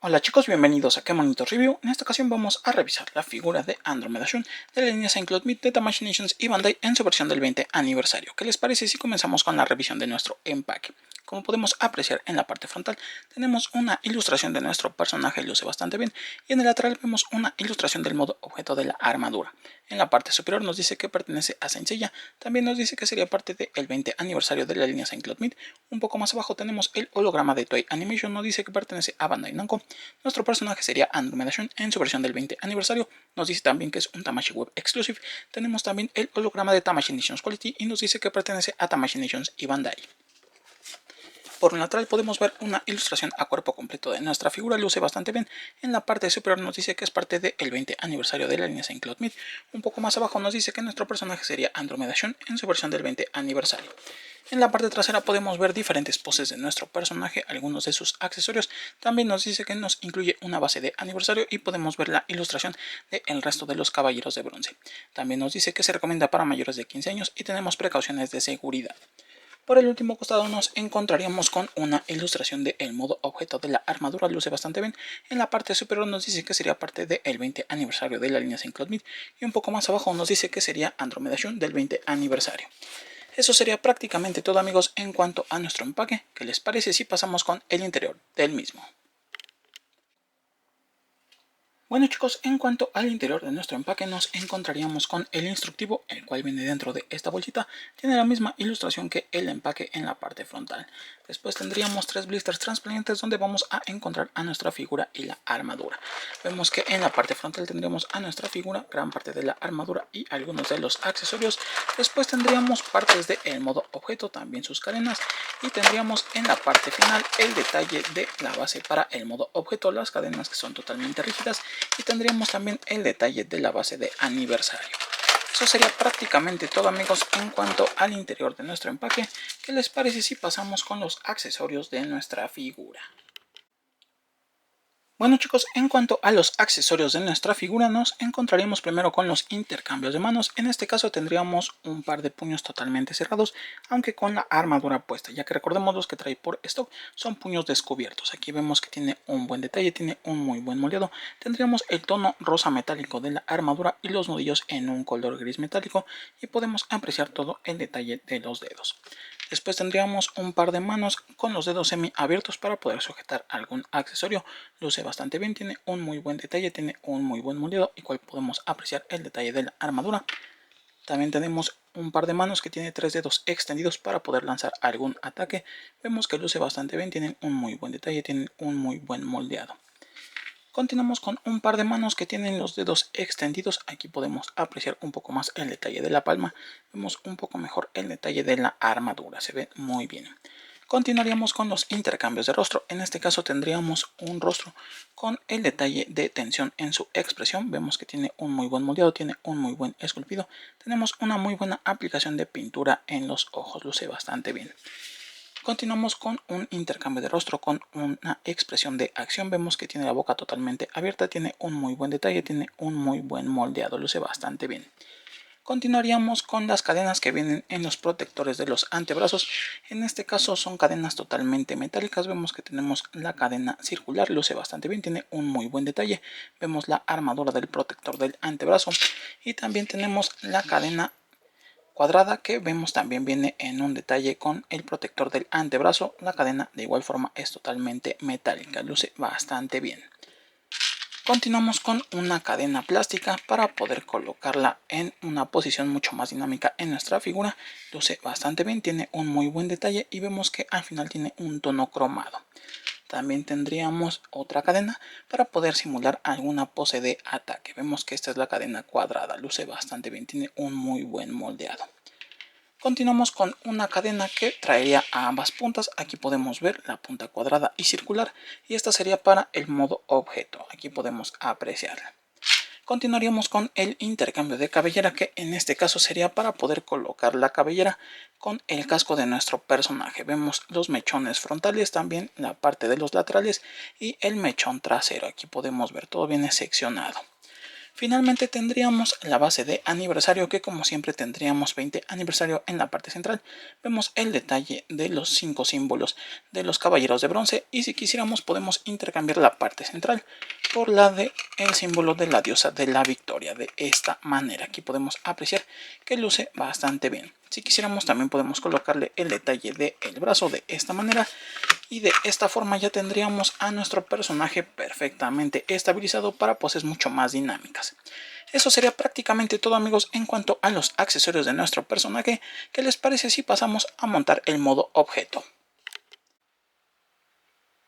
Hola chicos, bienvenidos a Kemonito Review. En esta ocasión vamos a revisar la figura de Andromeda Shun de la línea Saint-Claude Meet de Tamashii Nations y Bandai en su versión del 20 aniversario. ¿Qué les parece si comenzamos con la revisión de nuestro empaque? Como podemos apreciar en la parte frontal tenemos una ilustración de nuestro personaje, luce bastante bien, y en el lateral vemos una ilustración del modo objeto de la armadura. En la parte superior nos dice que pertenece a Saint Seiya, también nos dice que sería parte del 20 aniversario de la línea Saint-Claude Meet. Un poco más abajo tenemos el holograma de Toei Animation, nos dice que pertenece a Bandai Namco. Nuestro personaje sería Andromeda Shun en su versión del 20 aniversario. Nos dice también que es un Tamashii Web Exclusive. Tenemos también el holograma de Tamashii Nations Quality y nos dice que pertenece a Tamashii Nations y Bandai. Por un lateral podemos ver una ilustración a cuerpo completo de nuestra figura, luce bastante bien. En la parte superior nos dice que es parte del 20 aniversario de la línea Saint-Claude Meet. Un poco más abajo nos dice que nuestro personaje sería Andromeda Shun en su versión del 20 aniversario. En la parte trasera podemos ver diferentes poses de nuestro personaje, algunos de sus accesorios. También nos dice que nos incluye una base de aniversario y podemos ver la ilustración del resto de los caballeros de bronce. También nos dice que se recomienda para mayores de 15 años y tenemos precauciones de seguridad. Por el último costado nos encontraríamos con una ilustración del modo objeto de la armadura, luce bastante bien. En la parte superior nos dice que sería parte del 20 aniversario de la línea Saint-Claude Meet y un poco más abajo nos dice que sería Andromeda Shun del 20 aniversario. Eso sería prácticamente todo, amigos, en cuanto a nuestro empaque. ¿Qué les parece si pasamos con el interior del mismo? Bueno chicos, en cuanto al interior de nuestro empaque nos encontraríamos con el instructivo, el cual viene dentro de esta bolsita. Tiene la misma ilustración que el empaque en la parte frontal. Después tendríamos 3 blisters transparentes donde vamos a encontrar a nuestra figura y la armadura. Vemos que en la parte frontal tendríamos a nuestra figura, gran parte de la armadura y algunos de los accesorios. Después tendríamos partes del modo objeto, también sus cadenas, y tendríamos en la parte final el detalle de la base para el modo objeto, las cadenas que son totalmente rígidas, y tendríamos también el detalle de la base de aniversario. Eso sería prácticamente todo, amigos, en cuanto al interior de nuestro empaque. ¿Qué les parece si pasamos con los accesorios de nuestra figura? Bueno chicos, en cuanto a los accesorios de nuestra figura nos encontraríamos primero con los intercambios de manos. En este caso tendríamos un par de puños totalmente cerrados, aunque con la armadura puesta, ya que recordemos los que trae por stock son puños descubiertos. Aquí vemos que tiene un buen detalle, tiene un muy buen moldeado. Tendríamos el tono rosa metálico de la armadura y los nudillos en un color gris metálico, y podemos apreciar todo el detalle de los dedos. Después tendríamos un par de manos con los dedos semi abiertos para poder sujetar algún accesorio. Luce bastante bien, tiene un muy buen detalle, tiene un muy buen moldeado, y cual podemos apreciar el detalle de la armadura. También tenemos un par de manos que tiene 3 dedos extendidos para poder lanzar algún ataque. Vemos que luce bastante bien, tienen un muy buen detalle, tienen un muy buen moldeado. Continuamos con un par de manos que tienen los dedos extendidos. Aquí podemos apreciar un poco más el detalle de la palma. Vemos un poco mejor el detalle de la armadura, se ve muy bien. Continuaríamos con los intercambios de rostro. En este caso tendríamos un rostro con el detalle de tensión en su expresión. Vemos que tiene un muy buen moldeado, tiene un muy buen esculpido. Tenemos una muy buena aplicación de pintura en los ojos, luce bastante bien. Continuamos con un intercambio de rostro con una expresión de acción. Vemos que tiene la boca totalmente abierta, tiene un muy buen detalle, tiene un muy buen moldeado, luce bastante bien. Continuaríamos con las cadenas que vienen en los protectores de los antebrazos. En este caso son cadenas totalmente metálicas. Vemos que tenemos la cadena circular, luce bastante bien, tiene un muy buen detalle. Vemos la armadura del protector del antebrazo y también tenemos la cadena cuadrada, que vemos también viene en un detalle con el protector del antebrazo. La cadena de igual forma es totalmente metálica, luce bastante bien. Continuamos con una cadena plástica para poder colocarla en una posición mucho más dinámica en nuestra figura. Luce bastante bien, tiene un muy buen detalle y vemos que al final tiene un tono cromado. También tendríamos otra cadena para poder simular alguna pose de ataque. Vemos que esta es la cadena cuadrada, luce bastante bien, tiene un muy buen moldeado. Continuamos con una cadena que traería a ambas puntas. Aquí podemos ver la punta cuadrada y circular, y esta sería para el modo objeto. Aquí podemos apreciarla. Continuaríamos con el intercambio de cabellera, que en este caso sería para poder colocar la cabellera con el casco de nuestro personaje. Vemos los mechones frontales, también la parte de los laterales y el mechón trasero. Aquí podemos ver todo viene seccionado. Finalmente tendríamos la base de aniversario, que como siempre tendríamos 20 aniversario en la parte central. Vemos el detalle de los 5 símbolos de los caballeros de bronce, y si quisiéramos podemos intercambiar la parte central por la de el símbolo de la diosa de la victoria. De esta manera aquí podemos apreciar que luce bastante bien. Si quisiéramos también podemos colocarle el detalle del brazo de esta manera, y de esta forma ya tendríamos a nuestro personaje perfectamente estabilizado para poses mucho más dinámicas. Eso sería prácticamente todo, amigos, en cuanto a los accesorios de nuestro personaje. ¿Qué les parece si pasamos a montar el modo objeto?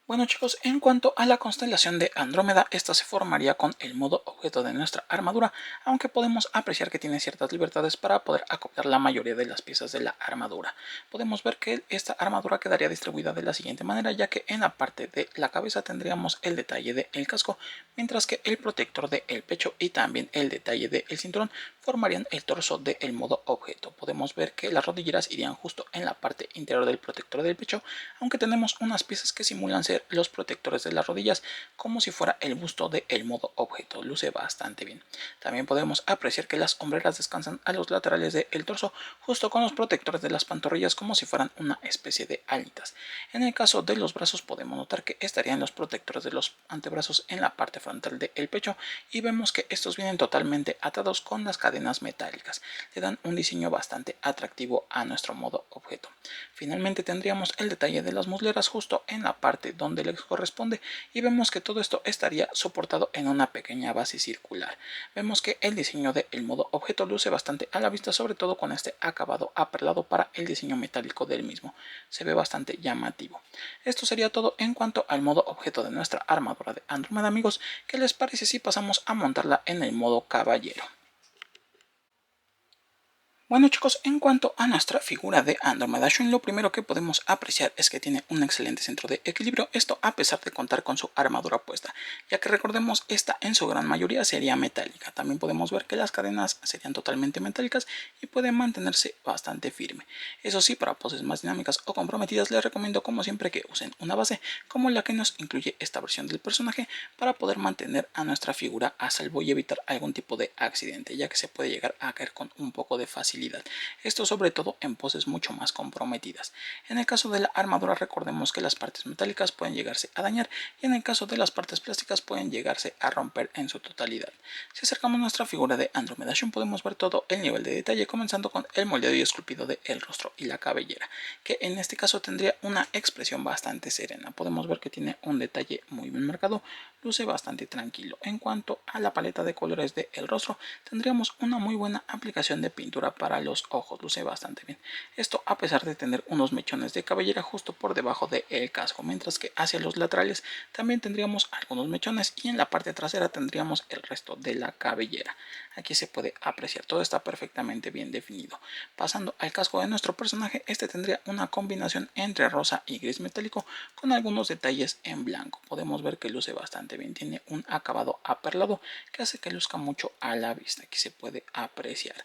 Bueno, chicos, en cuanto a la constelación de Andrómeda, esta se formaría con el modo objeto de nuestra armadura, aunque podemos apreciar que tiene ciertas libertades para poder acoplar la mayoría de las piezas de la armadura. Podemos ver que esta armadura quedaría distribuida de la siguiente manera, ya que en la parte de la cabeza tendríamos el detalle del casco, mientras que el protector del pecho y también el detalle del cinturón formarían el torso del modo objeto. Podemos ver que las rodilleras irían justo en la parte interior del protector del pecho, aunque tenemos unas piezas que simulan ser los protectores de las rodillas, como si fuera el busto del modo objeto. Luce bastante bien. También podemos apreciar que las hombreras descansan a los laterales del torso, justo con los protectores de las pantorrillas, como si fueran una especie de alitas. En el caso de los brazos podemos notar que estarían los protectores de los antebrazos en la parte frontal del pecho, y vemos que estos vienen totalmente atados con las cadenas metálicas. Le dan un diseño bastante atractivo a nuestro modo objeto. Finalmente tendríamos el detalle de las musleras justo en la parte donde les corresponde, y vemos que todo esto estaría soportado en una pequeña base circular. Vemos que el diseño del modo objeto luce bastante a la vista, sobre todo con este acabado aperlado para el diseño metálico del mismo. Se ve bastante llamativo. Esto sería todo en cuanto al modo objeto de nuestra armadura de Andrómeda, amigos. ¿Qué les parece si pasamos a montarla en el modo caballero? Bueno, chicos, en cuanto a nuestra figura de Andromeda Shun, lo primero que podemos apreciar es que tiene un excelente centro de equilibrio, esto a pesar de contar con su armadura puesta, ya que recordemos, esta en su gran mayoría sería metálica. También podemos ver que las cadenas serían totalmente metálicas y puede mantenerse bastante firme. Eso sí, para poses más dinámicas o comprometidas les recomiendo como siempre que usen una base como la que nos incluye esta versión del personaje, para poder mantener a nuestra figura a salvo y evitar algún tipo de accidente, ya que se puede llegar a caer con un poco de facilidad. Esto sobre todo en poses mucho más comprometidas. En el caso de la armadura recordemos que las partes metálicas pueden llegarse a dañar, y en el caso de las partes plásticas pueden llegarse a romper en su totalidad. Si acercamos nuestra figura de Andromeda Shun podemos ver todo el nivel de detalle, comenzando con el moldeado y esculpido del rostro y la cabellera, que en este caso tendría una expresión bastante serena. Podemos ver que tiene un detalle muy bien marcado, luce bastante tranquilo. En cuanto a la paleta de colores del rostro, tendríamos una muy buena aplicación de pintura para los ojos, luce bastante bien. Esto a pesar de tener unos mechones de cabellera justo por debajo del casco, mientras que hacia los laterales también tendríamos algunos mechones, y en la parte trasera tendríamos el resto de la cabellera. Aquí se puede apreciar, todo está perfectamente bien definido. Pasando al casco de nuestro personaje, este tendría una combinación entre rosa y gris metálico con algunos detalles en blanco. Podemos ver que luce bastante bien, tiene un acabado aperlado que hace que luzca mucho a la vista. Aquí se puede apreciar.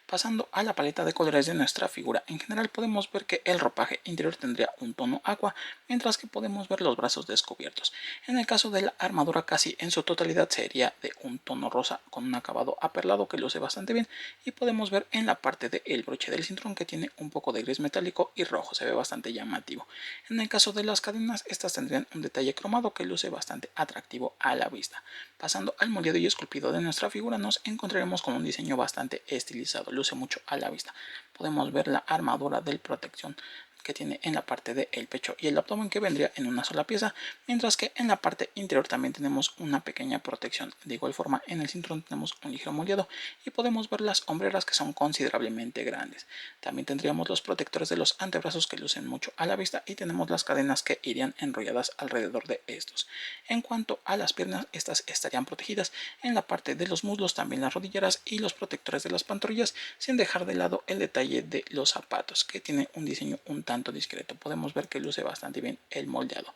Pasando a la paleta de colores de nuestra figura, en general podemos ver que el ropaje interior tendría un tono aqua, mientras que podemos ver los brazos descubiertos. En el caso de la armadura, casi en su totalidad sería de un tono rosa con un acabado aperlado que luce bastante bien, y podemos ver en la parte del broche del cinturón que tiene un poco de gris metálico y rojo, se ve bastante llamativo. En el caso de las cadenas, estas tendrían un detalle cromado que luce bastante atractivo a la vista. Pasando al moldeado y esculpido de nuestra figura, nos encontraremos con un diseño bastante estilizado, luce mucho a la vista. Podemos ver la armadura de protección que tiene en la parte del pecho y el abdomen, que vendría en una sola pieza, mientras que en la parte interior también tenemos una pequeña protección. De igual forma, en el cinturón tenemos un ligero moldeado y podemos ver las hombreras, que son considerablemente grandes. También tendríamos los protectores de los antebrazos, que lucen mucho a la vista, y tenemos las cadenas que irían enrolladas alrededor de estos. En cuanto a las piernas, estas estarían protegidas en la parte de los muslos, también las rodilleras y los protectores de las pantorrillas, sin dejar de lado el detalle de los zapatos, que tiene un diseño un tanto discreto. Podemos ver que luce bastante bien el moldeado.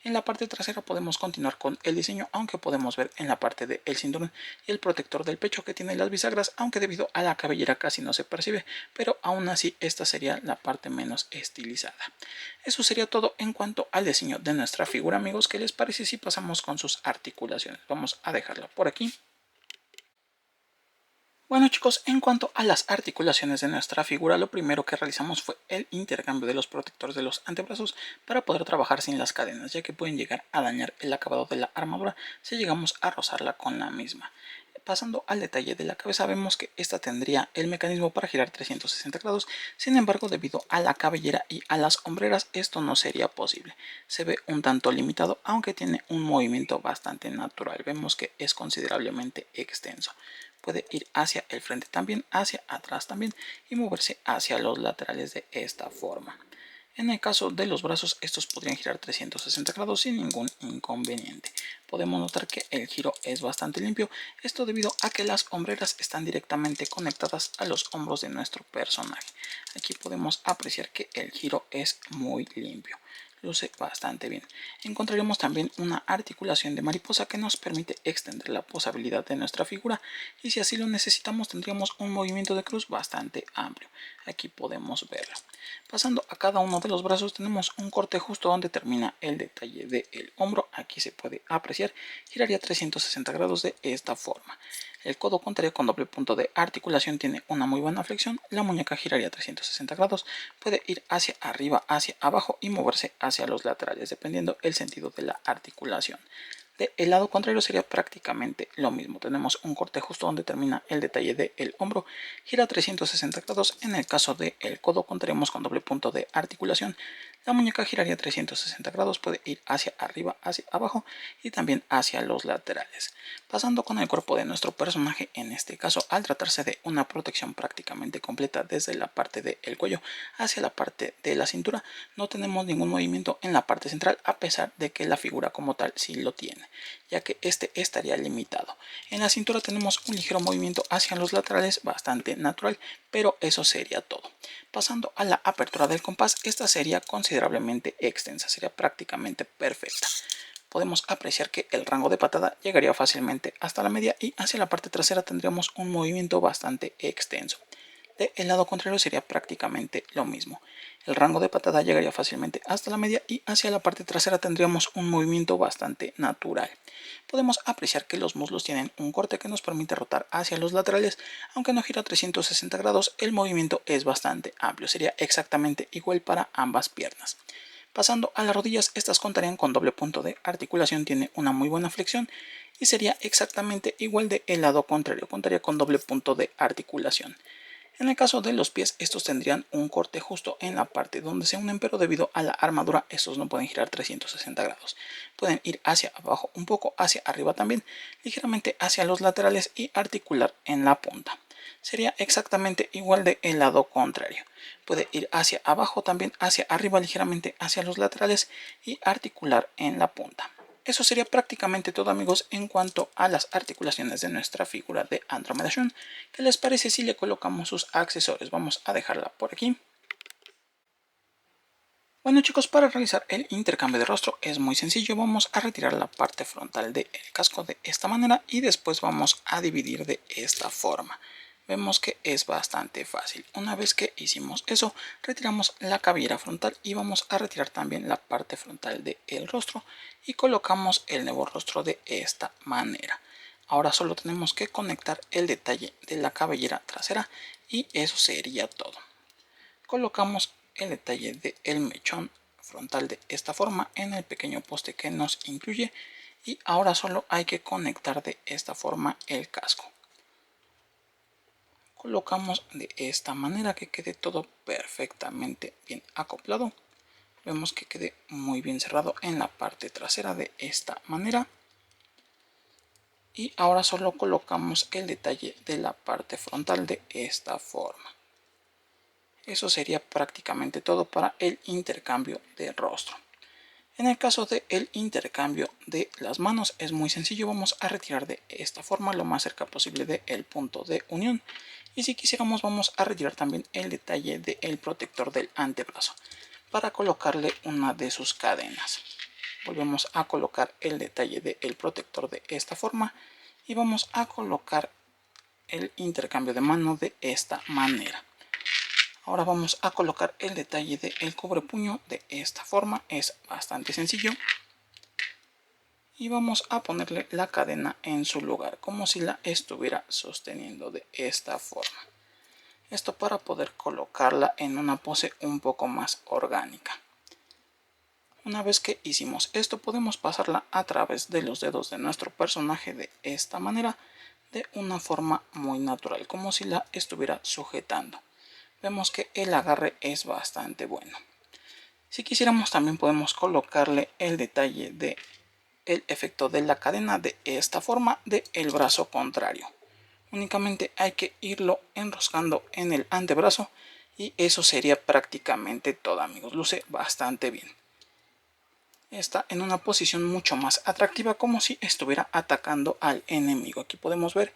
En la parte trasera podemos continuar con el diseño, aunque podemos ver en la parte del cinturón y el protector del pecho que tiene las bisagras, aunque debido a la cabellera casi no se percibe, pero aún así esta sería la parte menos estilizada. Eso sería todo en cuanto al diseño de nuestra figura, amigos. ¿Qué les parece si pasamos con sus articulaciones? Vamos a dejarla por aquí. Bueno chicos, en cuanto a las articulaciones de nuestra figura, lo primero que realizamos fue el intercambio de los protectores de los antebrazos para poder trabajar sin las cadenas, ya que pueden llegar a dañar el acabado de la armadura si llegamos a rozarla con la misma. Pasando al detalle de la cabeza, vemos que esta tendría el mecanismo para girar 360 grados, sin embargo debido a la cabellera y a las hombreras esto no sería posible. Se ve un tanto limitado, aunque tiene un movimiento bastante natural, vemos que es considerablemente extenso. Puede ir hacia el frente también, hacia atrás también y moverse hacia los laterales de esta forma. En el caso de los brazos, estos podrían girar 360 grados sin ningún inconveniente. Podemos notar que el giro es bastante limpio, esto debido a que las hombreras están directamente conectadas a los hombros de nuestro personaje. Aquí podemos apreciar que el giro es muy limpio. Luce bastante bien. Encontraremos también una articulación de mariposa que nos permite extender la posabilidad de nuestra figura y si así lo necesitamos tendríamos un movimiento de cruz bastante amplio. Aquí podemos verlo. Pasando a cada uno de los brazos tenemos un corte justo donde termina el detalle del hombro. Aquí se puede apreciar, giraría 360 grados de esta forma. El codo contaría con doble punto de articulación, tiene una muy buena flexión. La muñeca giraría 360 grados, puede ir hacia arriba, hacia abajo y moverse hacia los laterales dependiendo el sentido de la articulación. Del lado contrario sería prácticamente lo mismo. Tenemos un corte justo donde termina el detalle del hombro, gira 360 grados. En el caso del codo contaremos con doble punto de articulación. La muñeca giraría 360 grados, puede ir hacia arriba, hacia abajo y también hacia los laterales. Pasando con el cuerpo de nuestro personaje, en este caso al tratarse de una protección prácticamente completa desde la parte del cuello hacia la parte de la cintura, no tenemos ningún movimiento en la parte central a pesar de que la figura como tal sí lo tiene, ya que este estaría limitado. En la cintura tenemos un ligero movimiento hacia los laterales bastante natural, pero eso sería todo. Pasando a la apertura del compás, esta sería considerablemente extensa, sería prácticamente perfecta. Podemos apreciar que el rango de patada llegaría fácilmente hasta la media y hacia la parte trasera tendríamos un movimiento bastante extenso. Del lado contrario sería prácticamente lo mismo. El rango de patada llegaría fácilmente hasta la media y hacia la parte trasera tendríamos un movimiento bastante natural. Podemos apreciar que los muslos tienen un corte que nos permite rotar hacia los laterales, aunque no gira 360 grados, el movimiento es bastante amplio, sería exactamente igual para ambas piernas. Pasando a las rodillas, estas contarían con doble punto de articulación, tiene una muy buena flexión y sería exactamente igual del lado contrario, contaría con doble punto de articulación. En el caso de los pies, estos tendrían un corte justo en la parte donde se unen, pero debido a la armadura, estos no pueden girar 360 grados. Pueden ir hacia abajo, un poco hacia arriba también, ligeramente hacia los laterales y articular en la punta. Sería exactamente igual del lado contrario. Puede ir hacia abajo, también hacia arriba, ligeramente hacia los laterales y articular en la punta. Eso sería prácticamente todo, amigos, en cuanto a las articulaciones de nuestra figura de Andromeda Shun. ¿Qué les parece si le colocamos sus accesorios? Vamos a dejarla por aquí. Bueno chicos, para realizar el intercambio de rostro es muy sencillo. Vamos a retirar la parte frontal del casco de esta manera y después vamos a dividir de esta forma. Vemos que es bastante fácil. Una vez que hicimos eso, retiramos la cabellera frontal y vamos a retirar también la parte frontal del rostro y colocamos el nuevo rostro de esta manera. Ahora solo tenemos que conectar el detalle de la cabellera trasera y eso sería todo. Colocamos el detalle del mechón frontal de esta forma en el pequeño poste que nos incluye y ahora solo hay que conectar de esta forma el casco. Colocamos de esta manera que quede todo perfectamente bien acoplado. Vemos que quede muy bien cerrado en la parte trasera de esta manera. Y ahora solo colocamos el detalle de la parte frontal de esta forma. Eso sería prácticamente todo para el intercambio de rostro. En el caso del intercambio de las manos es muy sencillo. Vamos a retirar de esta forma lo más cerca posible del punto de unión. Y si quisiéramos vamos a retirar también el detalle del protector del antebrazo para colocarle una de sus cadenas. Volvemos a colocar el detalle del protector de esta forma y vamos a colocar el intercambio de mano de esta manera. Ahora vamos a colocar el detalle del cubrepuño de esta forma, es bastante sencillo. y vamos a ponerle la cadena en su lugar, como si la estuviera sosteniendo de esta forma. Esto para poder colocarla en una pose un poco más orgánica. Una vez que hicimos esto, podemos pasarla a través de los dedos de nuestro personaje de esta manera, de una forma muy natural, como si la estuviera sujetando. Vemos que el agarre es bastante bueno. Si quisiéramos, también podemos colocarle el detalle de el efecto de la cadena de esta forma de el brazo contrario. Únicamente hay que irlo enroscando en el antebrazo y eso sería prácticamente todo, amigos. Luce bastante bien. Está en una posición mucho más atractiva, como si estuviera atacando al enemigo. Aquí podemos ver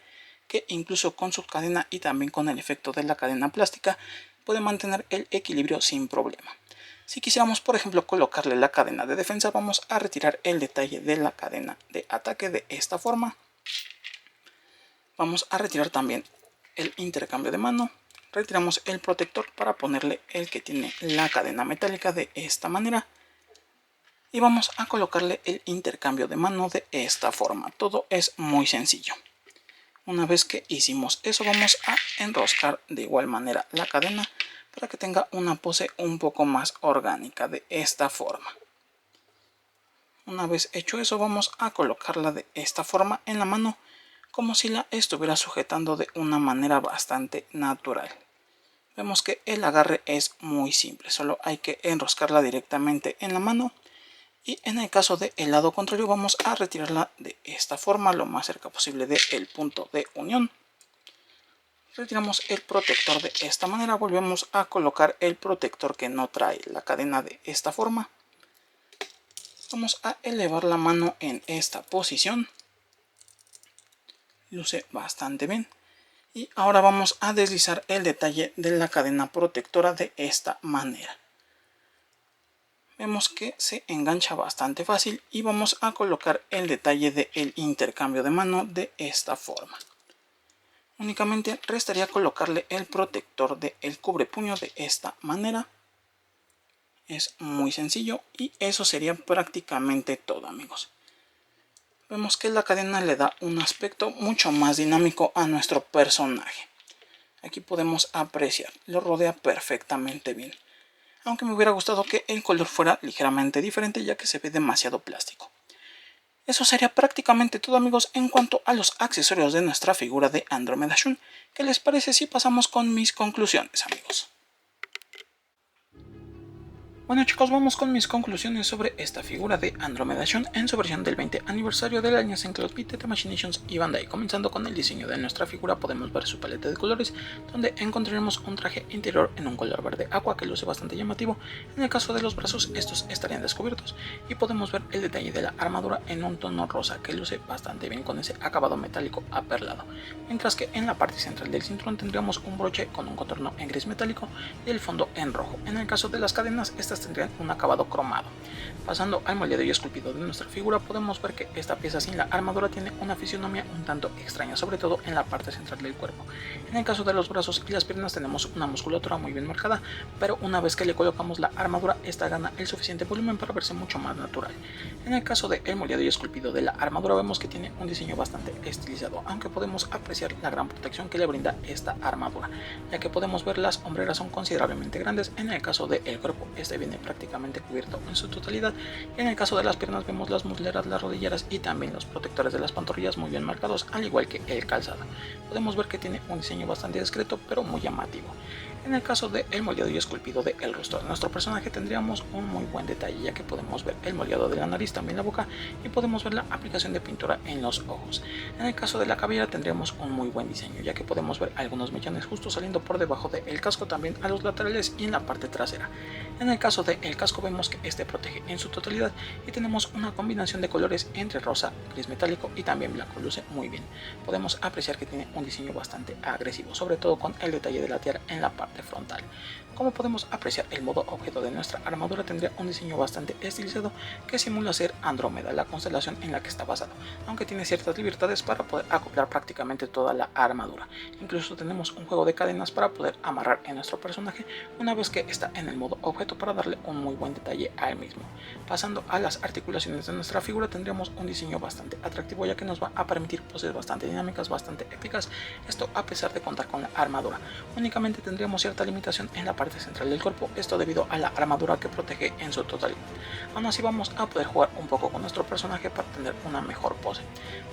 que incluso con su cadena y también con el efecto de la cadena plástica puede mantener el equilibrio sin problema. Si quisiéramos, por ejemplo, colocarle la cadena de defensa, vamos a retirar el detalle de la cadena de ataque de esta forma. Vamos a retirar también el intercambio de mano. Retiramos el protector para ponerle el que tiene la cadena metálica de esta manera. Y vamos a colocarle el intercambio de mano de esta forma. Todo es muy sencillo. Una vez que hicimos eso, vamos a enroscar de igual manera la cadena para que tenga una pose un poco más orgánica de esta forma. Una vez hecho eso, vamos a colocarla de esta forma en la mano, como si la estuviera sujetando de una manera bastante natural. Vemos que el agarre es muy simple, solo hay que enroscarla directamente en la mano. Y en el caso del lado contrario, vamos a retirarla de esta forma, lo más cerca posible del punto de unión. Retiramos el protector de esta manera, volvemos a colocar el protector que no trae la cadena de esta forma. Vamos a elevar la mano en esta posición. Luce bastante bien. Y ahora vamos a deslizar el detalle de la cadena protectora de esta manera. Vemos que se engancha bastante fácil y vamos a colocar el detalle del intercambio de mano de esta forma. Únicamente restaría colocarle el protector del cubrepuño de esta manera. Es muy sencillo y eso sería prácticamente todo, amigos. Vemos que la cadena le da un aspecto mucho más dinámico a nuestro personaje. Aquí podemos apreciar, lo rodea perfectamente bien. Aunque me hubiera gustado que el color fuera ligeramente diferente, ya que se ve demasiado plástico. Eso sería prácticamente todo, amigos, en cuanto a los accesorios de nuestra figura de Andromeda Shun. ¿Qué les parece si pasamos con mis conclusiones, amigos? Bueno, chicos, vamos con mis conclusiones sobre esta figura de Andromeda Shun en su versión del 20 aniversario de la alianza entre Beat, Machinations y Bandai. Comenzando con el diseño de nuestra figura, podemos ver su paleta de colores, donde encontraremos un traje interior en un color verde aqua que luce bastante llamativo. En el caso de los brazos, estos estarían descubiertos, y podemos ver el detalle de la armadura en un tono rosa que luce bastante bien con ese acabado metálico aperlado, mientras que en la parte central del cinturón tendríamos un broche con un contorno en gris metálico y el fondo en rojo. En el caso de las cadenas, estas tendrían un acabado cromado. Pasando al moldeado y esculpido de nuestra figura, podemos ver que esta pieza sin la armadura tiene una fisionomía un tanto extraña, sobre todo en la parte central del cuerpo. En el caso de los brazos y las piernas tenemos una musculatura muy bien marcada, pero una vez que le colocamos la armadura, esta gana el suficiente volumen para verse mucho más natural. En el caso del moldeado y esculpido de la armadura, vemos que tiene un diseño bastante estilizado, aunque podemos apreciar la gran protección que le brinda esta armadura, ya que podemos ver las hombreras son considerablemente grandes. En el caso del cuerpo, este viene prácticamente cubierto en su totalidad, y en el caso de las piernas vemos las musleras, las rodilleras y también los protectores de las pantorrillas muy bien marcados, al igual que el calzado. Podemos ver que tiene un diseño bastante discreto pero muy llamativo. En el caso del moldeado y esculpido del rostro de nuestro personaje tendríamos un muy buen detalle, ya que podemos ver el moldeado de la nariz, también la boca, y podemos ver la aplicación de pintura en los ojos. En el caso de la cabellera tendríamos un muy buen diseño, ya que podemos ver algunos mechones justo saliendo por debajo del casco, también a los laterales y en la parte trasera. En el caso del casco vemos que este protege en su totalidad y tenemos una combinación de colores entre rosa, gris metálico y también blanco. Luce muy bien. Podemos apreciar que tiene un diseño bastante agresivo, sobre todo con el detalle de la tiara en la parte frontal. Como podemos apreciar, el modo objeto de nuestra armadura tendría un diseño bastante estilizado que simula ser Andrómeda, la constelación en la que está basado, aunque tiene ciertas libertades para poder acoplar prácticamente toda la armadura. Incluso tenemos un juego de cadenas para poder amarrar en nuestro personaje una vez que está en el modo objeto, para darle darle un muy buen detalle al mismo. Pasando a las articulaciones de nuestra figura, tendríamos un diseño bastante atractivo, ya que nos va a permitir poses bastante dinámicas, bastante épicas, esto a pesar de contar con la armadura. Únicamente tendríamos cierta limitación en la parte central del cuerpo, esto debido a la armadura que protege en su totalidad. Aún así vamos a poder jugar un poco con nuestro personaje para tener una mejor pose.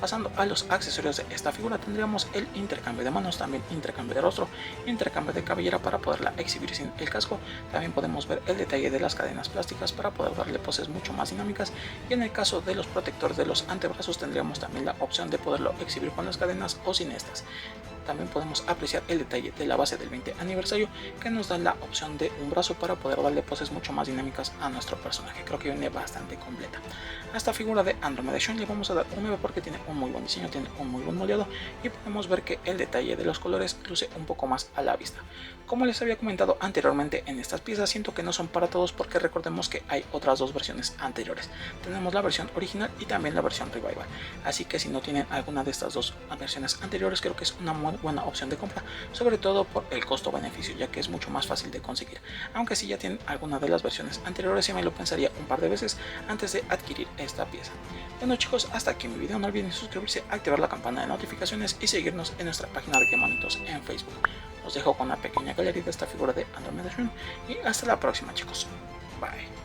Pasando a los accesorios de esta figura, tendríamos el intercambio de manos, también intercambio de rostro, intercambio de cabellera para poderla exhibir sin el casco. También podemos ver el detalle de las cadenas plásticas para poder darle poses mucho más dinámicas, y en el caso de los protectores de los antebrazos tendríamos también la opción de poderlo exhibir con las cadenas o sin estas. También podemos apreciar el detalle de la base del 20 aniversario, que nos da la opción de un brazo para poder darle poses mucho más dinámicas a nuestro personaje. Creo que viene bastante completa. A esta figura de Andromeda Shun le vamos a dar un 9 porque tiene un muy buen diseño, tiene un muy buen moldeado, y podemos ver que el detalle de los colores luce un poco más a la vista. Como les había comentado anteriormente, en estas piezas siento que no son para todos, porque recordemos que hay otras dos versiones anteriores. Tenemos la versión original y también la versión revival, así que si no tienen alguna de estas dos versiones anteriores, creo que es una muy buena opción de compra, sobre todo por el costo-beneficio, ya que es mucho más fácil de conseguir. Aunque si ya tienen alguna de las versiones anteriores, sí me lo pensaría un par de veces antes de adquirir esta pieza. Bueno chicos, hasta aquí mi video. No olviden suscribirse, activar la campana de notificaciones y seguirnos en nuestra página de Gemonitos en Facebook. Os dejo con una pequeña galería de esta figura de Andromeda Shun y hasta la próxima chicos. Bye.